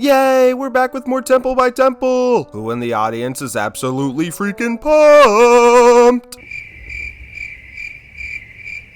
Yay, we're back with more Temple by Temple! Who in the audience is absolutely freaking pumped?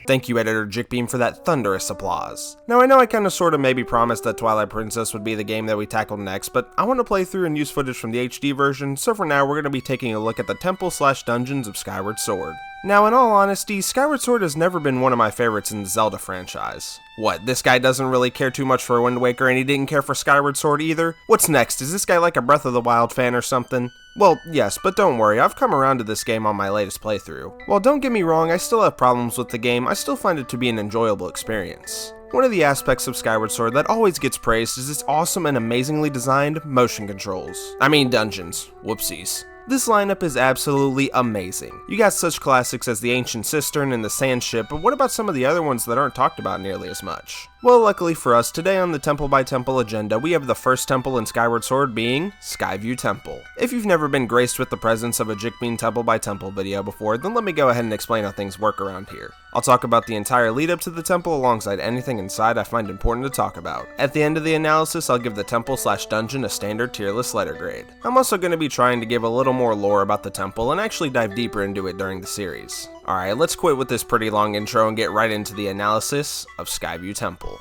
Thank you, Editor Jickbeam, for that thunderous applause. Now, I know I kinda sorta maybe promised that Twilight Princess would be the game that we tackled next, but I want to play through and use footage from the HD version, so for now we're going to be taking a look at the temple/dungeons of Skyward Sword. Now, in all honesty, Skyward Sword has never been one of my favorites in the Zelda franchise. What, this guy doesn't really care too much for Wind Waker and he didn't care for Skyward Sword either? What's next? Is this guy like a Breath of the Wild fan or something? Well, yes, but don't worry, I've come around to this game on my latest playthrough. While don't get me wrong, I still have problems with the game, I still find it to be an enjoyable experience. One of the aspects of Skyward Sword that always gets praised is its awesome and amazingly designed motion controls. I mean dungeons. Whoopsies. This lineup is absolutely amazing. You got such classics as the Ancient Cistern and the Sand Ship, but what about some of the other ones that aren't talked about nearly as much? Well, luckily for us, today on the Temple by Temple agenda, we have the first temple in Skyward Sword being Skyview Temple. If you've never been graced with the presence of a Jickbeam Temple by Temple video before, then let me go ahead and explain how things work around here. I'll talk about the entire lead up to the temple alongside anything inside I find important to talk about. At the end of the analysis, I'll give the temple/dungeon a standard tier list letter grade. I'm also going to be trying to give a little more lore about the temple and actually dive deeper into it during the series. Alright, let's quit with this pretty long intro and get right into the analysis of Skyview Temple.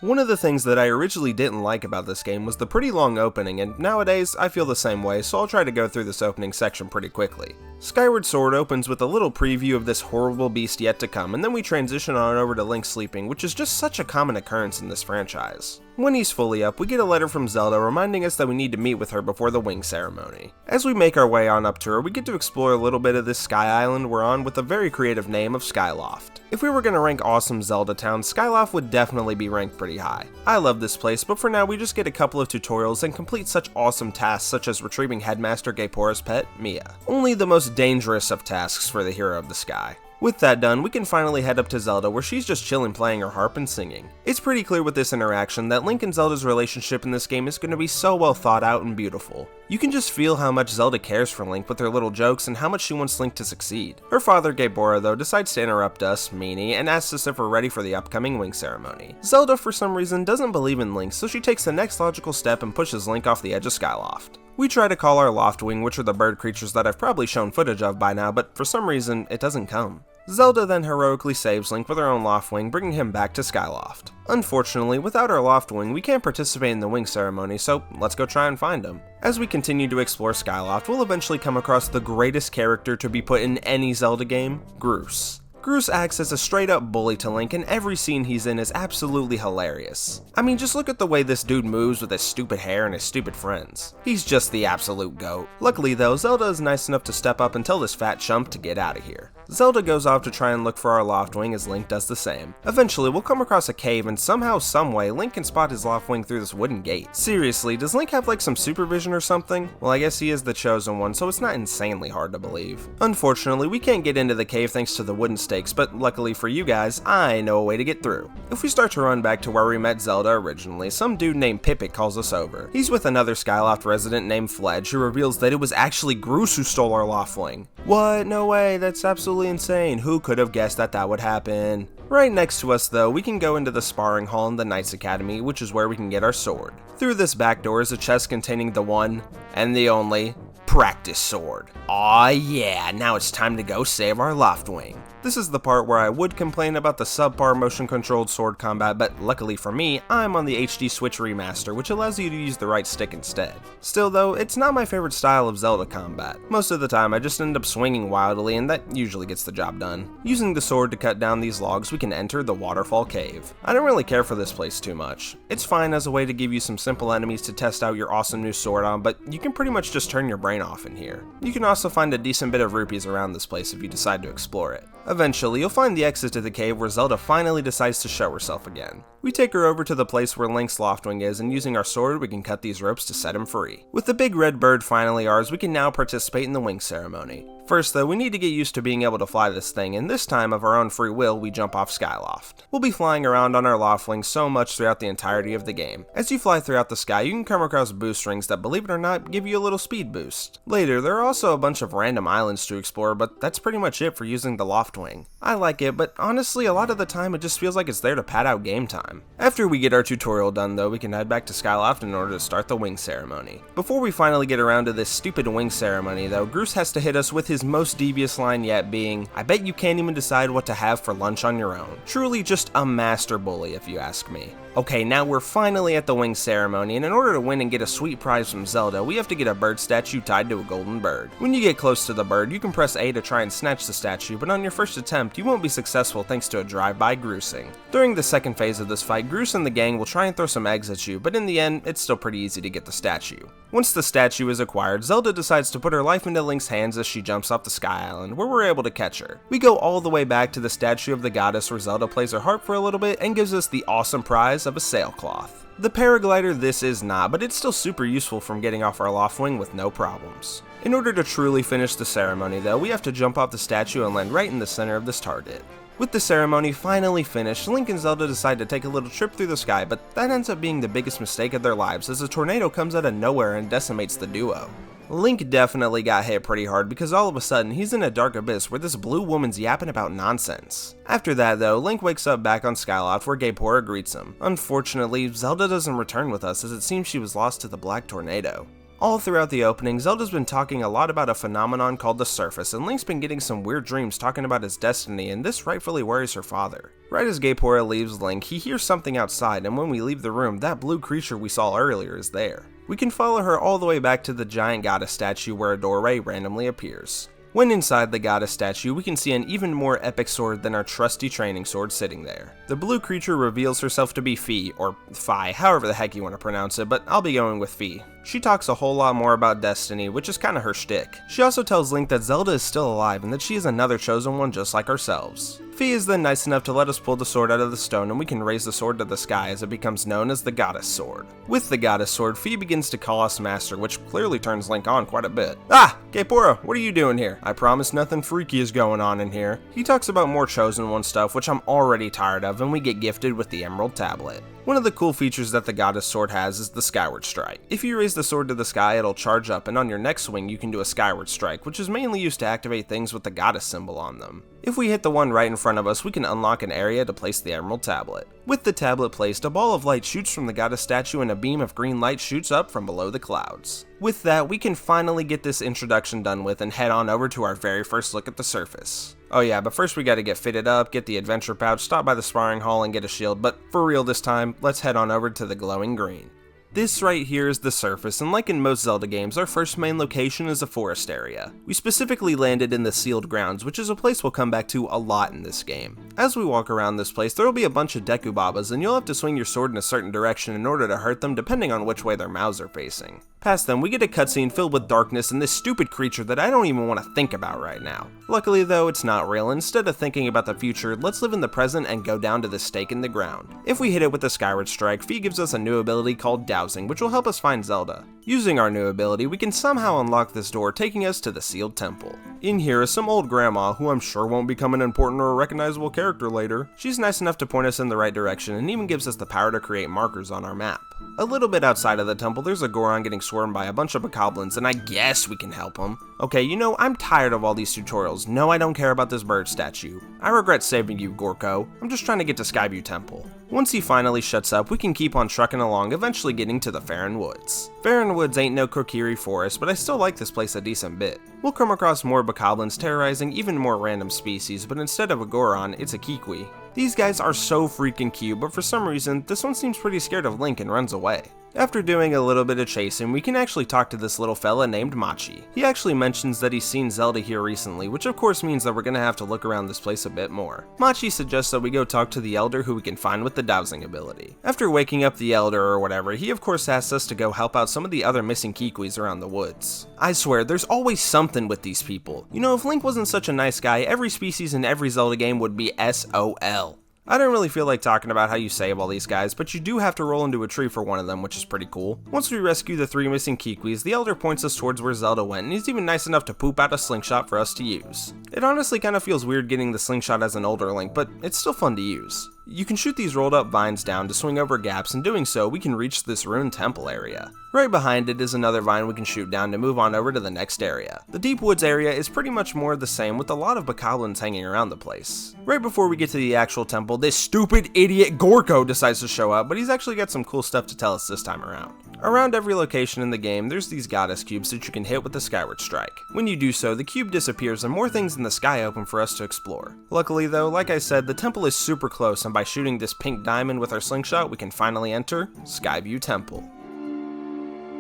One of the things that I originally didn't like about this game was the pretty long opening, and nowadays I feel the same way, so I'll try to go through this opening section pretty quickly. Skyward Sword opens with a little preview of this horrible beast yet to come, and then we transition on over to Link sleeping, which is just such a common occurrence in this franchise. When he's fully up, we get a letter from Zelda reminding us that we need to meet with her before the wing ceremony. As we make our way on up to her, we get to explore a little bit of this sky island we're on with a very creative name of Skyloft. If we were going to rank awesome Zelda towns, Skyloft would definitely be ranked pretty high. I love this place, but for now we just get a couple of tutorials and complete such awesome tasks such as retrieving Headmaster Gaepora's pet, Mia. Only the most dangerous of tasks for the hero of the sky. With that done, we can finally head up to Zelda where she's just chilling playing her harp and singing. It's pretty clear with this interaction that Link and Zelda's relationship in this game is going to be so well thought out and beautiful. You can just feel how much Zelda cares for Link with her little jokes and how much she wants Link to succeed. Her father, Gaepora, though, decides to interrupt us, Meanie, and asks us if we're ready for the upcoming wing ceremony. Zelda, for some reason, doesn't believe in Link, so she takes the next logical step and pushes Link off the edge of Skyloft. We try to call our Loftwing, which are the bird creatures that I've probably shown footage of by now, but for some reason, it doesn't come. Zelda then heroically saves Link with her own Loftwing, bringing him back to Skyloft. Unfortunately, without our Loftwing, we can't participate in the wing ceremony, so let's go try and find him. As we continue to explore Skyloft, we'll eventually come across the greatest character to be put in any Zelda game, Groose. Groose acts as a straight up bully to Link, and every scene he's in is absolutely hilarious. I mean, just look at the way this dude moves with his stupid hair and his stupid friends. He's just the absolute goat. Luckily though, Zelda is nice enough to step up and tell this fat chump to get out of here. Zelda goes off to try and look for our Loftwing as Link does the same. Eventually, we'll come across a cave and somehow, someway, Link can spot his Loftwing through this wooden gate. Seriously, does Link have like some supervision or something? Well, I guess he is the chosen one, so it's not insanely hard to believe. Unfortunately, we can't get into the cave thanks to the wooden stakes, but luckily for you guys, I know a way to get through. If we start to run back to where we met Zelda originally, some dude named Pipit calls us over. He's with another Skyloft resident named Fledge, who reveals that it was actually Groose who stole our Loftwing. What? No way, that's absolutely insane. Who could have guessed that that would happen? Right next to us though, we can go into the sparring hall in the Knights Academy, which is where we can get our sword. Through this back door is a chest containing the one, and the only, practice sword. Aw yeah, now it's time to go save our Loftwing. This is the part where I would complain about the subpar motion controlled sword combat, but luckily for me, I'm on the HD Switch remaster, which allows you to use the right stick instead. Still though, it's not my favorite style of Zelda combat. Most of the time I just end up swinging wildly, and that usually gets the job done. Using the sword to cut down these logs, we can enter the Waterfall Cave. I don't really care for this place too much. It's fine as a way to give you some simple enemies to test out your awesome new sword on, but you can pretty much just turn your brain off in here. You can also find a decent bit of rupees around this place if you decide to explore it. Eventually, you'll find the exit to the cave where Zelda finally decides to show herself again. We take her over to the place where Link's Loftwing is, and using our sword, we can cut these ropes to set him free. With the big red bird finally ours, we can now participate in the wing ceremony. First though, we need to get used to being able to fly this thing, and this time of our own free will, we jump off Skyloft. We'll be flying around on our loft wings so much throughout the entirety of the game. As you fly throughout the sky, you can come across boost rings that, believe it or not, give you a little speed boost. Later, there are also a bunch of random islands to explore, but that's pretty much it for using the loft wing. I like it, but honestly, a lot of the time it just feels like it's there to pad out game time. After we get our tutorial done though, we can head back to Skyloft in order to start the wing ceremony. Before we finally get around to this stupid wing ceremony though, Groose has to hit us with his most devious line yet, being, "I bet you can't even decide what to have for lunch on your own." Truly just a master bully if you ask me. Okay, now we're finally at the wing ceremony, and in order to win and get a sweet prize from Zelda, we have to get a bird statue tied to a golden bird. When you get close to the bird, you can press A to try and snatch the statue, but on your first attempt, you won't be successful thanks to a drive-by Groosing. During the second phase of this fight, Groose and the gang will try and throw some eggs at you, but in the end, it's still pretty easy to get the statue. Once the statue is acquired, Zelda decides to put her life into Link's hands as she jumps off the Sky Island, where we're able to catch her. We go all the way back to the statue of the goddess where Zelda plays her harp for a little bit and gives us the awesome prize of a sailcloth. The paraglider this is not, but it's still super useful from getting off our loft wing with no problems. In order to truly finish the ceremony though, we have to jump off the statue and land right in the center of this target. With the ceremony finally finished, Link and Zelda decide to take a little trip through the sky, but that ends up being the biggest mistake of their lives as a tornado comes out of nowhere and decimates the duo. Link definitely got hit pretty hard because all of a sudden he's in a dark abyss where this blue woman's yapping about nonsense. After that though, Link wakes up back on Skyloft where Gaepora greets him. Unfortunately, Zelda doesn't return with us as it seems she was lost to the Black Tornado. All throughout the opening, Zelda's been talking a lot about a phenomenon called the Surface, and Link's been getting some weird dreams talking about his destiny, and this rightfully worries her father. Right as Gaepora leaves Link, he hears something outside, and when we leave the room, that blue creature we saw earlier is there. We can follow her all the way back to the giant goddess statue where a doorway randomly appears. When inside the goddess statue, we can see an even more epic sword than our trusty training sword sitting there. The blue creature reveals herself to be Fi, or Fi, however the heck you want to pronounce it, but I'll be going with Fi. She talks a whole lot more about destiny, which is kinda her shtick. She also tells Link that Zelda is still alive and that she is another chosen one just like ourselves. Fi is then nice enough to let us pull the sword out of the stone and we can raise the sword to the sky as it becomes known as the Goddess Sword. With the Goddess Sword, Fi begins to call us Master, which clearly turns Link on quite a bit. Ah! Gaepora, what are you doing here? I promise nothing freaky is going on in here. He talks about more Chosen One stuff, which I'm already tired of, and we get gifted with the Emerald Tablet. One of the cool features that the Goddess Sword has is the Skyward Strike. If you raise the sword to the sky, it'll charge up, and on your next swing you can do a Skyward Strike, which is mainly used to activate things with the goddess symbol on them. If we hit the one right in front of us, we can unlock an area to place the Emerald Tablet. With the tablet placed, a ball of light shoots from the goddess statue and a beam of green light shoots up from below the clouds. With that, we can finally get this introduction done with and head on over to our very first look at the surface. Oh yeah, but first we gotta get fitted up, get the adventure pouch, stop by the sparring hall and get a shield, but for real this time, let's head on over to the glowing green. This right here is the surface, and like in most Zelda games, our first main location is a forest area. We specifically landed in the Sealed Grounds, which is a place we'll come back to a lot in this game. As we walk around this place, there will be a bunch of Deku Babas, and you'll have to swing your sword in a certain direction in order to hurt them depending on which way their mouths are facing. Past them, we get a cutscene filled with darkness and this stupid creature that I don't even want to think about right now. Luckily though, it's not real. Instead of thinking about the future, let's live in the present and go down to the stake in the ground. If we hit it with the Skyward Strike, Fi gives us a new ability called Dowsing, which will help us find Zelda. Using our new ability, we can somehow unlock this door, taking us to the Sealed Temple. In here is some old grandma, who I'm sure won't become an important or recognizable character later. She's nice enough to point us in the right direction and even gives us the power to create markers on our map. A little bit outside of the temple, there's a Goron getting swarmed by a bunch of bokoblins, and I guess we can help him. Okay, you know, I'm tired of all these tutorials. No, I don't care about this bird statue. I regret saving you, Gorko. I'm just trying to get to Skyview Temple. Once he finally shuts up, we can keep on trucking along, eventually getting to the Faron Woods. Faron Woods ain't no Kokiri forest, but I still like this place a decent bit. We'll come across more bokoblins terrorizing even more random species, but instead of a Goron, it's a Kikwi. These guys are so freaking cute, but for some reason, this one seems pretty scared of Link and runs away. After doing a little bit of chasing, we can actually talk to this little fella named Machi. He actually mentions that he's seen Zelda here recently, which of course means that we're gonna have to look around this place a bit more. Machi suggests that we go talk to the Elder who we can find with the dowsing ability. After waking up the Elder or whatever, he of course asks us to go help out some of the other missing Kikwis around the woods. I swear, there's always something with these people. You know, if Link wasn't such a nice guy, every species in every Zelda game would be SOL. I don't really feel like talking about how you save all these guys, but you do have to roll into a tree for one of them, which is pretty cool. Once we rescue the 3 missing Kiwis, the Elder points us towards where Zelda went, and he's even nice enough to poop out a slingshot for us to use. It honestly kind of feels weird getting the slingshot as an older Link, but it's still fun to use. You can shoot these rolled up vines down to swing over gaps, and doing so, we can reach this ruined temple area. Right behind it is another vine we can shoot down to move on over to the next area. The Deep Woods area is pretty much more the same, with a lot of bokoblins hanging around the place. Right before we get to the actual temple, this stupid idiot Gorko decides to show up, but he's actually got some cool stuff to tell us this time around. Around every location in the game, there's these goddess cubes that you can hit with the Skyward Strike. When you do so, the cube disappears and more things in the sky open for us to explore. Luckily though, like I said, the temple is super close, and by shooting this pink diamond with our slingshot, we can finally enter Skyview Temple.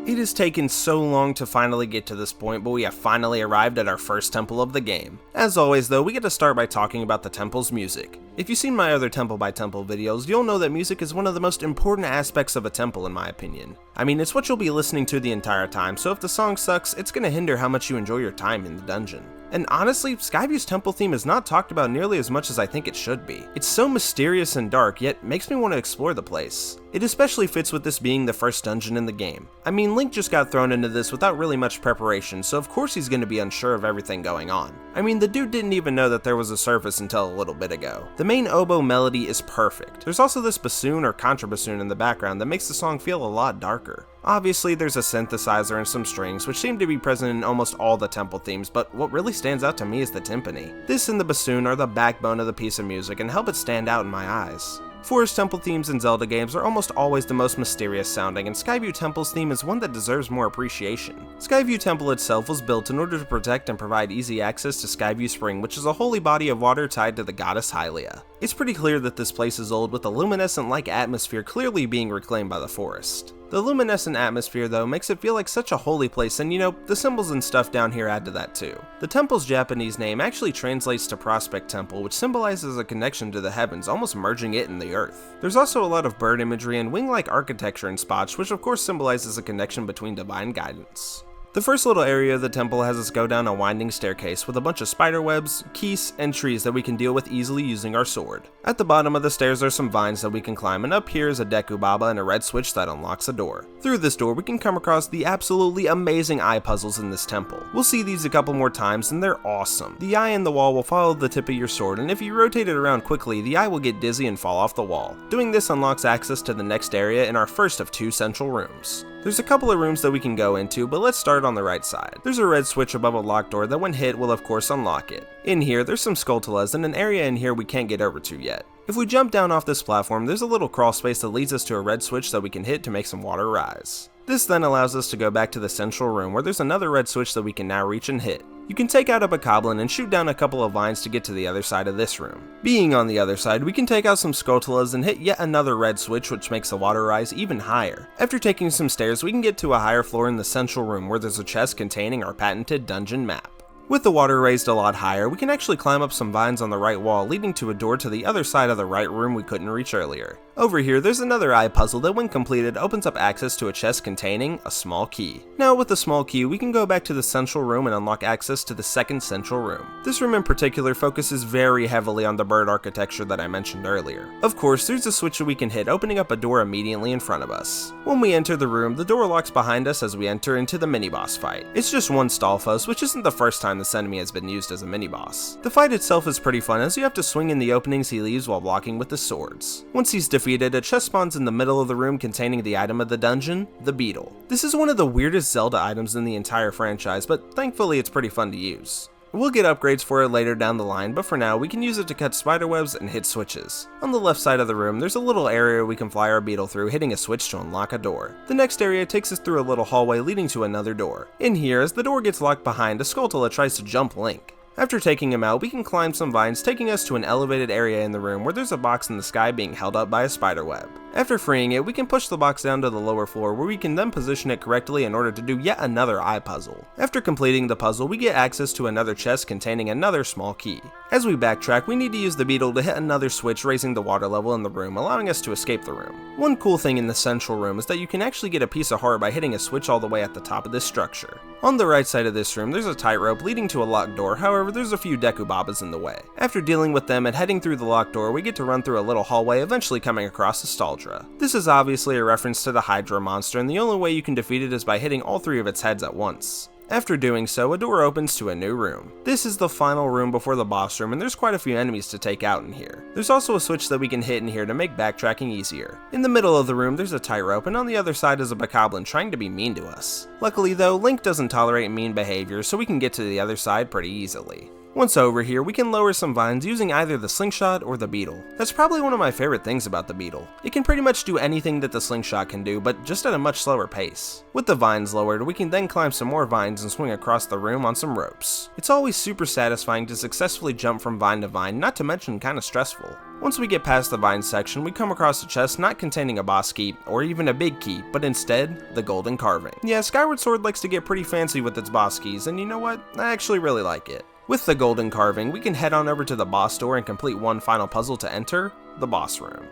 It has taken so long to finally get to this point, but we have finally arrived at our first temple of the game. As always though, we get to start by talking about the temple's music. If you've seen my other temple by temple videos, you'll know that music is one of the most important aspects of a temple in my opinion. I mean, it's what you'll be listening to the entire time, so if the song sucks, it's gonna hinder how much you enjoy your time in the dungeon. And honestly, Skyview's temple theme is not talked about nearly as much as I think it should be. It's so mysterious and dark, yet makes me want to explore the place. It especially fits with this being the first dungeon in the game. I mean, Link just got thrown into this without really much preparation, so of course he's going to be unsure of everything going on. I mean, the dude didn't even know that there was a surface until a little bit ago. The main oboe melody is perfect. There's also this bassoon or contrabassoon in the background that makes the song feel a lot darker. Obviously, there's a synthesizer and some strings, which seem to be present in almost all the temple themes, but what really stands out to me is the timpani. This and the bassoon are the backbone of the piece of music and help it stand out in my eyes. Forest temple themes in Zelda games are almost always the most mysterious sounding, and Skyview Temple's theme is one that deserves more appreciation. Skyview Temple itself was built in order to protect and provide easy access to Skyview Spring, which is a holy body of water tied to the goddess Hylia. It's pretty clear that this place is old, with the luminescent-like atmosphere clearly being reclaimed by the forest. The luminescent atmosphere though makes it feel like such a holy place, and you know, the symbols and stuff down here add to that too. The temple's Japanese name actually translates to Prospect Temple, which symbolizes a connection to the heavens, almost merging it in the earth. There's also a lot of bird imagery and wing-like architecture in spots, which of course symbolizes a connection between divine guidance. The first little area of the temple has us go down a winding staircase with a bunch of spider webs, keys, and trees that we can deal with easily using our sword. At the bottom of the stairs are some vines that we can climb, and up here is a Deku Baba and a red switch that unlocks a door. Through this door we can come across the absolutely amazing eye puzzles in this temple. We'll see these a couple more times and they're awesome. The eye in the wall will follow the tip of your sword, and if you rotate it around quickly, the eye will get dizzy and fall off the wall. Doing this unlocks access to the next area in our first of 2 central rooms. There's a couple of rooms that we can go into, but let's start on the right side. There's a red switch above a locked door that when hit will of course unlock it. In here, there's some Skulltulas and an area in here we can't get over to yet. If we jump down off this platform, there's a little crawl space that leads us to a red switch that we can hit to make some water rise. This then allows us to go back to the central room where there's another red switch that we can now reach and hit. You can take out a bokoblin and shoot down a couple of vines to get to the other side of this room. Being on the other side, we can take out some Skulltulas and hit yet another red switch, which makes the water rise even higher. After taking some stairs, we can get to a higher floor in the central room where there's a chest containing our patented dungeon map. With the water raised a lot higher, we can actually climb up some vines on the right wall, leading to a door to the other side of the right room we couldn't reach earlier. Over here, there's another eye puzzle that when completed opens up access to a chest containing a small key. Now with the small key, we can go back to the central room and unlock access to the second central room. This room in particular focuses very heavily on the bird architecture that I mentioned earlier. Of course, there's a switch that we can hit, opening up a door immediately in front of us. When we enter the room, the door locks behind us as we enter into the mini-boss fight. It's just one Stalfos, which isn't the first time this enemy has been used as a mini-boss. The fight itself is pretty fun as you have to swing in the openings he leaves while blocking with his swords. Once he's defeated, a chest spawns in the middle of the room containing the item of the dungeon, the beetle. This is one of the weirdest Zelda items in the entire franchise, but thankfully it's pretty fun to use. We'll get upgrades for it later down the line, but for now we can use it to cut spiderwebs and hit switches. On the left side of the room, there's a little area we can fly our beetle through, hitting a switch to unlock a door. The next area takes us through a little hallway leading to another door. In here, as the door gets locked behind, a Skulltula tries to jump Link. After taking him out, we can climb some vines, taking us to an elevated area in the room where there's a box in the sky being held up by a spiderweb. After freeing it, we can push the box down to the lower floor where we can then position it correctly in order to do yet another eye puzzle. After completing the puzzle, we get access to another chest containing another small key. As we backtrack, we need to use the beetle to hit another switch, raising the water level in the room, allowing us to escape the room. One cool thing in the central room is that you can actually get a piece of heart by hitting a switch all the way at the top of this structure. On the right side of this room, there's a tightrope leading to a locked door, however However, there's a few Dekubabas in the way. After dealing with them and heading through the locked door, we get to run through a little hallway, eventually coming across a Staldra. This is obviously a reference to the Hydra monster, and the only way you can defeat it is by hitting all 3 of its heads at once. After doing so, a door opens to a new room. This is the final room before the boss room, and there's quite a few enemies to take out in here. There's also a switch that we can hit in here to make backtracking easier. In the middle of the room, there's a tightrope, and on the other side is a bokoblin trying to be mean to us. Luckily though, Link doesn't tolerate mean behavior, so we can get to the other side pretty easily. Once over here, we can lower some vines using either the slingshot or the beetle. That's probably one of my favorite things about the beetle. It can pretty much do anything that the slingshot can do, but just at a much slower pace. With the vines lowered, we can then climb some more vines and swing across the room on some ropes. It's always super satisfying to successfully jump from vine to vine, not to mention kinda stressful. Once we get past the vine section, we come across a chest not containing a boss key, or even a big key, but instead, the golden carving. Yeah, Skyward Sword likes to get pretty fancy with its boss keys, and you know what? I actually really like it. With the golden carving, we can head on over to the boss door and complete one final puzzle to enter the boss room.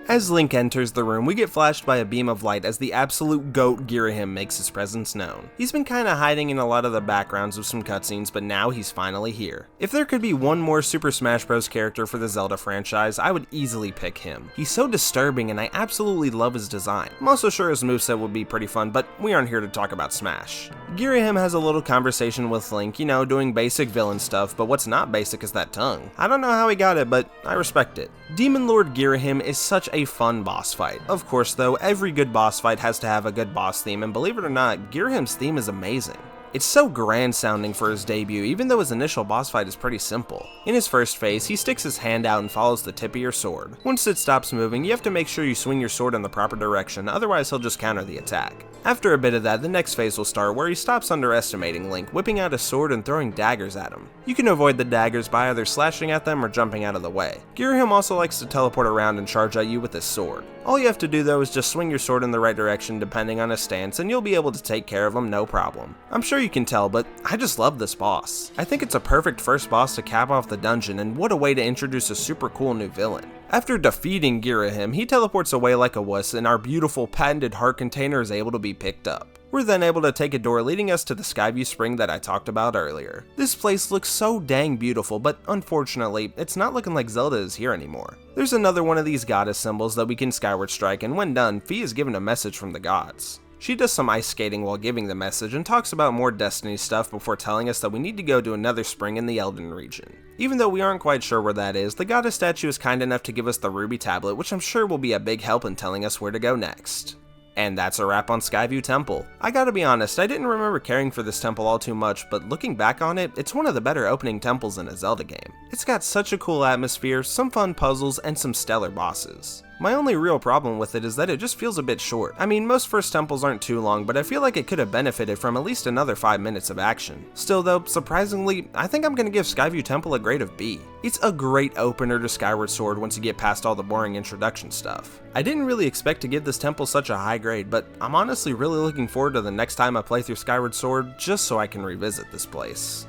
As Link enters the room, we get flashed by a beam of light as the absolute GOAT Girahim makes his presence known. He's been kinda hiding in a lot of the backgrounds of some cutscenes, but now he's finally here. If there could be one more Super Smash Bros. Character for the Zelda franchise, I would easily pick him. He's so disturbing and I absolutely love his design. I'm also sure his moveset would be pretty fun, but we aren't here to talk about Smash. Girahim has a little conversation with Link, you know, doing basic villain stuff, but what's not basic is that tongue. I don't know how he got it, but I respect it. Demon Lord Girahim is such a fun boss fight. Of course though, every good boss fight has to have a good boss theme, and believe it or not, Girahim's theme is amazing. It's so grand sounding for his debut, even though his initial boss fight is pretty simple. In his first phase, he sticks his hand out and follows the tip of your sword. Once it stops moving, you have to make sure you swing your sword in the proper direction, otherwise he'll just counter the attack. After a bit of that, the next phase will start where he stops underestimating Link, whipping out his sword and throwing daggers at him. You can avoid the daggers by either slashing at them or jumping out of the way. Girahim also likes to teleport around and charge at you with his sword. All you have to do though is just swing your sword in the right direction depending on his stance, and you'll be able to take care of him no problem. I'm sure you can tell, but I just love this boss. I think it's a perfect first boss to cap off the dungeon, and what a way to introduce a super cool new villain. After defeating Girahim, he teleports away like a wuss, and our beautiful patented heart container is able to be picked up. We're then able to take a door leading us to the Skyview spring that I talked about earlier. This place looks so dang beautiful, but unfortunately, it's not looking like Zelda is here anymore. There's another one of these goddess symbols that we can skyward strike, and when done, Fi is given a message from the gods. She does some ice skating while giving the message and talks about more Destiny stuff before telling us that we need to go to another spring in the Elden region. Even though we aren't quite sure where that is, the goddess statue is kind enough to give us the ruby tablet, which I'm sure will be a big help in telling us where to go next. And that's a wrap on Skyview Temple. I gotta be honest, I didn't remember caring for this temple all too much, but looking back on it, it's one of the better opening temples in a Zelda game. It's got such a cool atmosphere, some fun puzzles, and some stellar bosses. My only real problem with it is that it just feels a bit short. I mean, most first temples aren't too long, but I feel like it could have benefited from at least another 5 minutes of action. Still though, surprisingly, I think I'm gonna give Skyview Temple a grade of B. It's a great opener to Skyward Sword once you get past all the boring introduction stuff. I didn't really expect to give this temple such a high grade, but I'm honestly really looking forward to the next time I play through Skyward Sword just so I can revisit this place.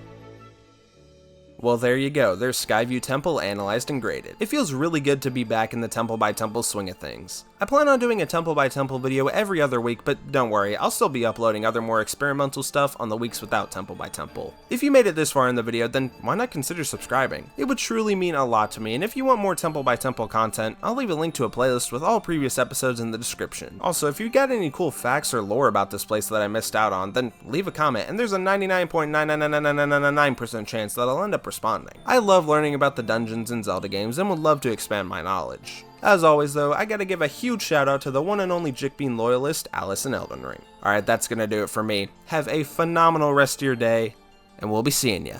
Well, there you go, there's Skyview Temple analyzed and graded. It feels really good to be back in the temple by temple swing of things. I plan on doing a temple by temple video every other week, but don't worry, I'll still be uploading other more experimental stuff on the weeks without temple by temple. If you made it this far in the video, then why not consider subscribing? It would truly mean a lot to me, and if you want more temple by temple content, I'll leave a link to a playlist with all previous episodes in the description. Also, if you got any cool facts or lore about this place that I missed out on, then leave a comment, and there's a 99.99999% chance that I'll end up responding. I love learning about the dungeons in Zelda games and would love to expand my knowledge. As always though, I gotta give a huge shout out to the one and only Jickbean loyalist, Alice in Elden Ring. Alright, that's gonna do it for me. Have a phenomenal rest of your day, and we'll be seeing ya.